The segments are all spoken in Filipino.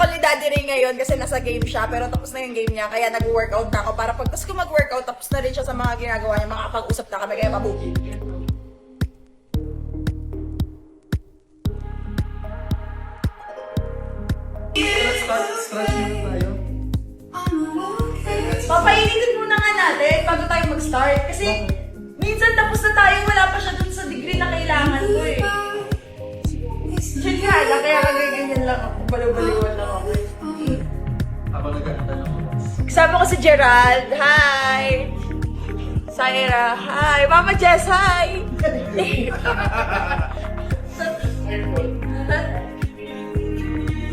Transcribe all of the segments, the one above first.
ako ni Daddy Ray ngayon kasi nasa game siya, pero tapos na yung game niya, kaya nag-workout na ako para pagtas ko mag-workout, tapos na rin siya sa mga ginagawa niya, makakapag-usap na kami, kaya mabuti. Stretching tayo. Papainitin muna nga natin bago tayo mag-start. Kasi minsan tapos na tayo, wala pa siya dun sa degree na kailangan ko eh. Yun nga lang, kaya kagaganyan lang ako. Baliw-baliwan lang ako. Habang nagkakita lang ako. Kasama ko si Gerald. Hi! Saira. Hi! Mama Jess, hi!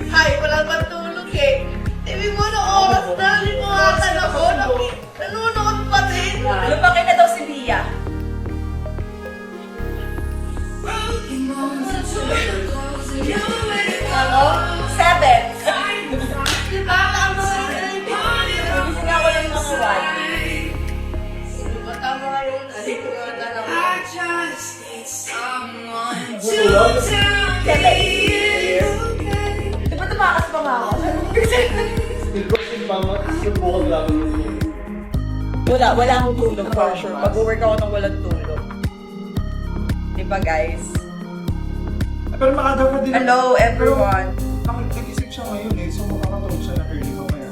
Hi! Wala bang tulog eh. Sabi mo na oras na. Limuatan ako. Nanonood pa din. Lumaki na daw si Bia. Ano? 7. Gising ako lang ng suwan. Tama nga yun. Tulog? 7. Di ba tumakas pa nga ako? Ilkosin mama, subukan lang yung Wala akong tulog for sure. Mag-work ako ng walang tulog. Di ba guys? Pero makadaw din. Hello everyone. Pero nag-isip siya ngayon eh, so makakatulog siya na early mamaya.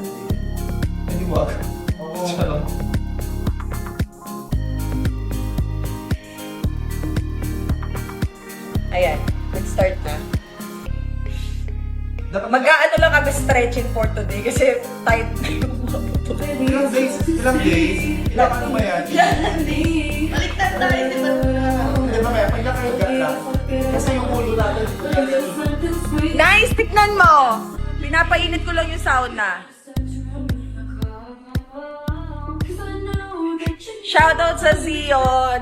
Hindi wag. Oo. Siya lang. Ayan, nag-start na. Dapat Mag-aano lang kami stretching for today kasi tight na yung mga buto. ilang days? Ilang ano ba yan? Baliktad tayo, di ba? Hindi mamaya, pag nakahiga lang. Kasi yung ulo natin. Nice, tignan mo! Pinapainit ko lang yung sauna. Shoutout sa Zion.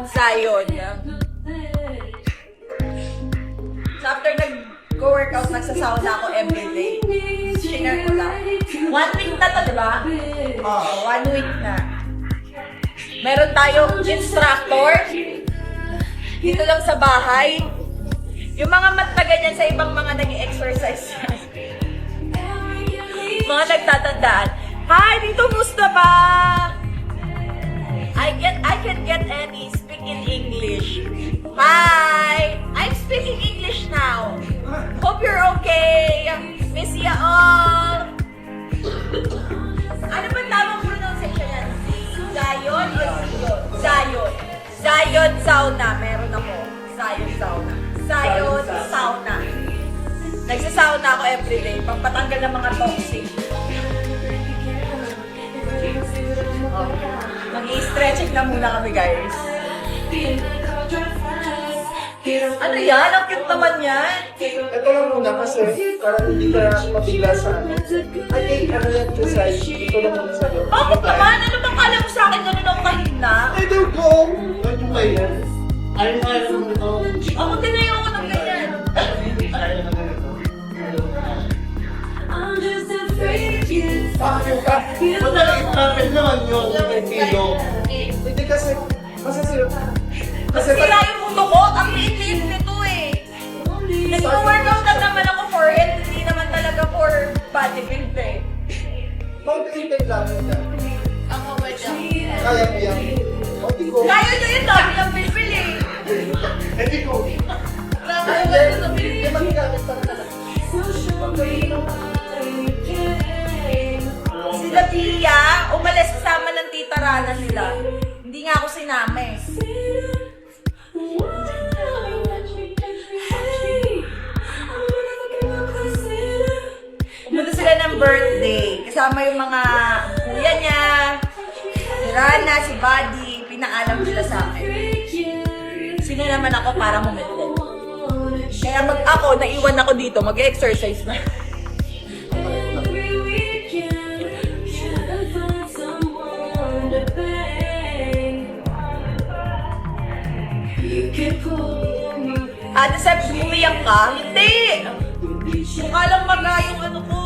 So after nag-go-workout, nagsasauna ako everyday. Share ko lang. 1 week na to, di ba? Oo, 1 week na. Meron tayong instructor. Dito lang sa bahay. Yung mga mat na ganyan sa ibang mga nag-exercise. Mga nagtatandaan. Hi, dito Mustafa! I can get any. Speak in English. Hi! I'm speaking English now. Hope you're okay. Miss ya all. Ano ba tamang pronunciation yan? Zion o Zion? Zion. Zion Sauna. Meron ako. Zion Sauna. Zion Sauna. Nagsasauna ako everyday. Pampatanggal ng mga toxic. Mag-i-stretching na muna kami, guys. Ano yan? Ang cute naman yan. Ito lang muna kasi para hindi ka mabigla sa ano. I think ano yan to size. Ito lang muna sa'yo. Bakit naman? Ano bang kala mo sa akin ganun ako kahina? I don't know. Ano ba yan? Ayaw nga lang ito. Ako tinayo ko ng ganyan. Ayaw na ganito. Bakit ka? Madaling traffic naman yung kilo. Hindi kasi sila. Kasi Sira yung mundo ko. Ang liit-liit nito eh. Nag-workout lang naman ako for health. Hindi naman talaga for bodybuild eh. mag-intake lang nila. Ako ba dyan? Kaya mo yan. Hindi ko. Kaya nyo yung dami ng bilbil eh. Hindi ko. Grabe Ay, naman ito sa hindi bilbil. magagamit pa talaga. Sila Tia, umalis kasama ng tita Rana sila. Hindi nga ako sinama eh. Pumunta sila ng birthday. Kasama yung mga kuya niya, si Rana, si Buddy. Pinaalam nila sa akin. Sino naman ako para humilin. Kaya ako, naiwan ako dito, mag-exercise na. Ate Seb, umiyak ka? Hindi! Mukha lang maga yung ano ko.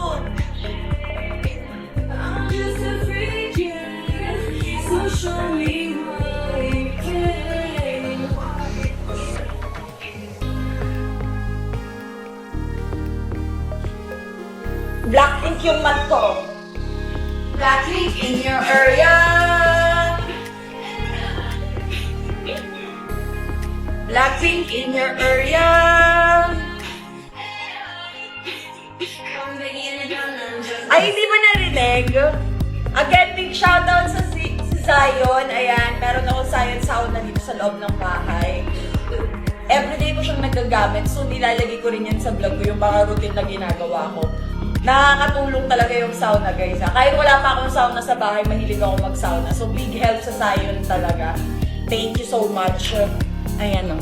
Blackpink yung mat ko. Blackpink in your area. Blackpink in your area. Ay, hindi mo narinig? Again, big shoutout sa si Zion. Ayan, meron ako Zion sound na dito sa loob ng bahay. Everyday ko siyang nagagamit, so nilalagay ko rin yan sa vlog ko, yung mga routine na ginagawa ko. Nakakatulong talaga yung sauna, guys. Kahit wala pa akong sauna sa bahay, mahilig ako mag-sauna. So, big help sa Zion talaga. Thank you so much. Ayan, o.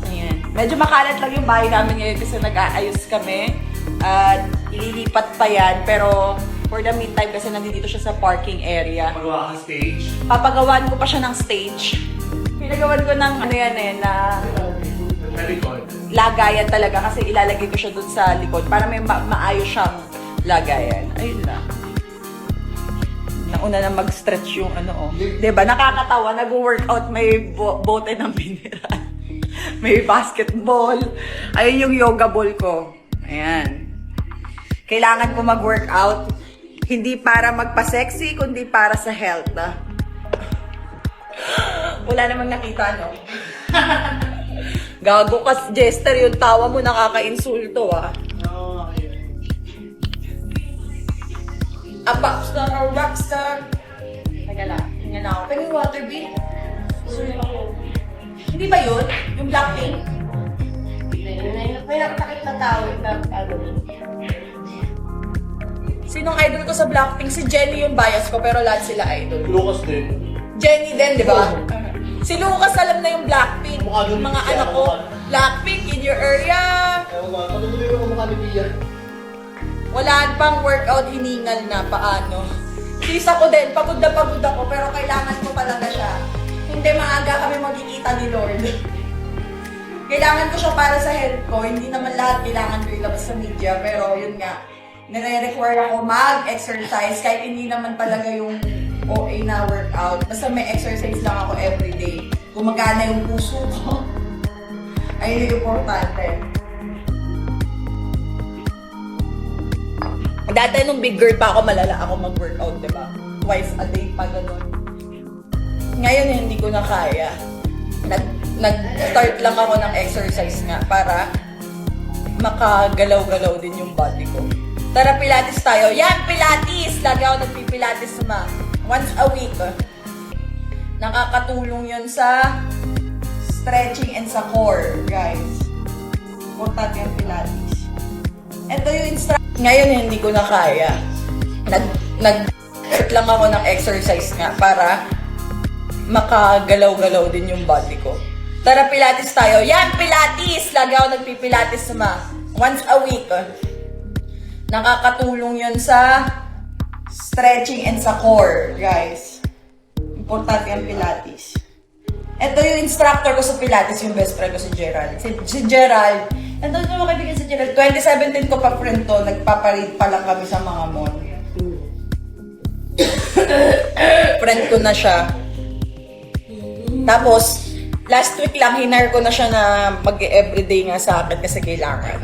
Ayan. Medyo makalat lang yung bahay namin ngayon kasi nag-aayos kami. At ililipat pa yan. Pero, for the meantime, kasi nandito siya sa parking area. Magawa ka stage. Papagawaan ko pa siya ng stage. Pinagawan ko ng ano yan eh, na Record. lagayan talaga kasi ilalagay ko siya dun sa likod para may maayos siyang lagayan. Ayun lang. Nauna na mag-stretch yung ano oh. Diba? Nakakatawa. Nag-workout. May bote ng mineral. May basketball. Ayun yung yoga ball ko. Ayan. Kailangan ko mag-workout. Hindi para magpa-sexy, kundi para sa health. Wala namang nakita, no? Gago ka, Jester, yung tawa mo nakaka-insulto, ah. A popstar or rockstar. Teka lang, tingnan ako. Pero yung water beat, sulit ako. Hindi ba yun? Yung Blackpink? May nakatakit na tao na ano. Sinong idol ko sa Blackpink? Si Jennie yung bias ko, pero lahat sila idol. Lucas din. Jennie din, di ba? Si Lucas alam na yung Blackpink. Mukha Yung dun mga siya, anak ko. mukha. Blackpink in your area. Ewan ko, patuloy ko mukha ni Pia. Wala pang workout, hiningal na. Paano? Sisa ko din. Pagod na pagod ako. Pero kailangan ko talaga siya. Hindi maaga kami magkikita ni Lord. Kailangan ko siya para sa health ko. Hindi naman lahat kailangan ko ilabas sa media. Pero yun nga. Nire-require ako mag-exercise. Kahit hindi naman talaga yung OA na workout. Basta may exercise lang ako everyday. Gumagana yung puso ko. Ayun yung importante. Dati nung big girl pa ako, malala ako mag-workout, diba? Twice a day pa ganun. Ngayon hindi ko na kaya. Nag-start lang ako ng exercise nga para makagalaw-galaw din yung body ko. Tara, Pilates tayo. Yan, Pilates! Lagi ako nagpipilates ma. Once a week. Nakakatulong yun sa stretching and sa core, guys. Importante yung Pilates. Ito yung instruction. Ngayon, hindi ko na kaya. Nag-start lang ako ng exercise nga para makagalaw-galaw din yung body ko. Tara, Pilates tayo. Yan, Pilates! Lagi ako nagpipilates ma. Once a week. Nakakatulong yun sa stretching and sa core, guys. Importante yung Pilates. Ito yung instructor ko sa Pilates, yung best friend ko si Gerald. Si Gerald, ito yung kaibigan si Gerald. 2017 ko pa friend to, nagpaparead pa lang kami sa mga mall. Friend ko na siya. Tapos, last week lang, hinar ko na siya na mag-everyday nga sa akin kasi kailangan.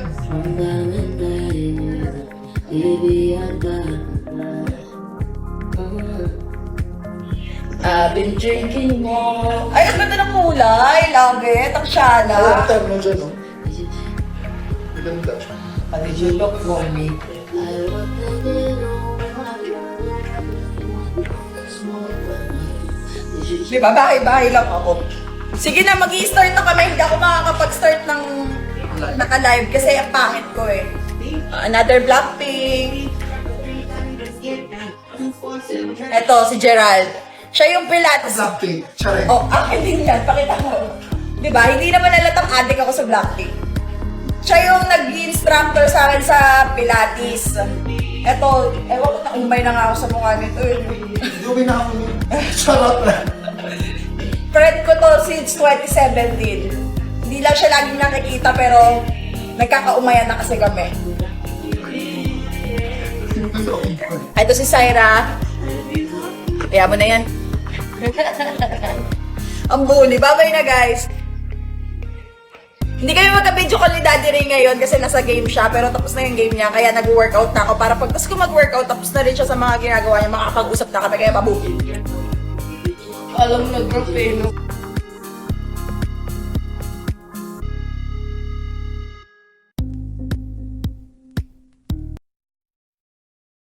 I've been drinking more. Ay, ang ganda ng kulay. Love it. Ang Ay, syala. ang time mo dyan, no? Maganda. Did you look for me? Diba? Bahay-bahay lang ako. Sige na, mag-i-start na kami. Hindi ako makakapag-start ng naka-live kasi ang pangit ko eh. Another Blackpink. Eto, si Gerald. Siya yung Pilates. Blackpink. Charay. Oh, akin din yan. Pakita mo. Diba? Hindi naman nalatang addict ako sa Blackpink. Siya yung nag-instructor sa akin sa Pilates. Eto, ewan ko, nakumay na nga ako sa mukha nito. Dubi na ako yun. Charot na. Friend ko to since 2017. Hindi lang siya laging nakikita pero nagkakaumayan na kasi kami. Ito si Syra. Kaya mo na yan. Ang bully. Bye-bye na guys. Hindi kami magka-video call ni Daddy Ray ngayon kasi nasa game siya, pero tapos na yung game niya, kaya nag-workout na ako para pagtas ko mag-workout, tapos na rin siya sa mga ginagawa niya, makakapag-usap na kami, kaya mabuti. Alam na, grapeno.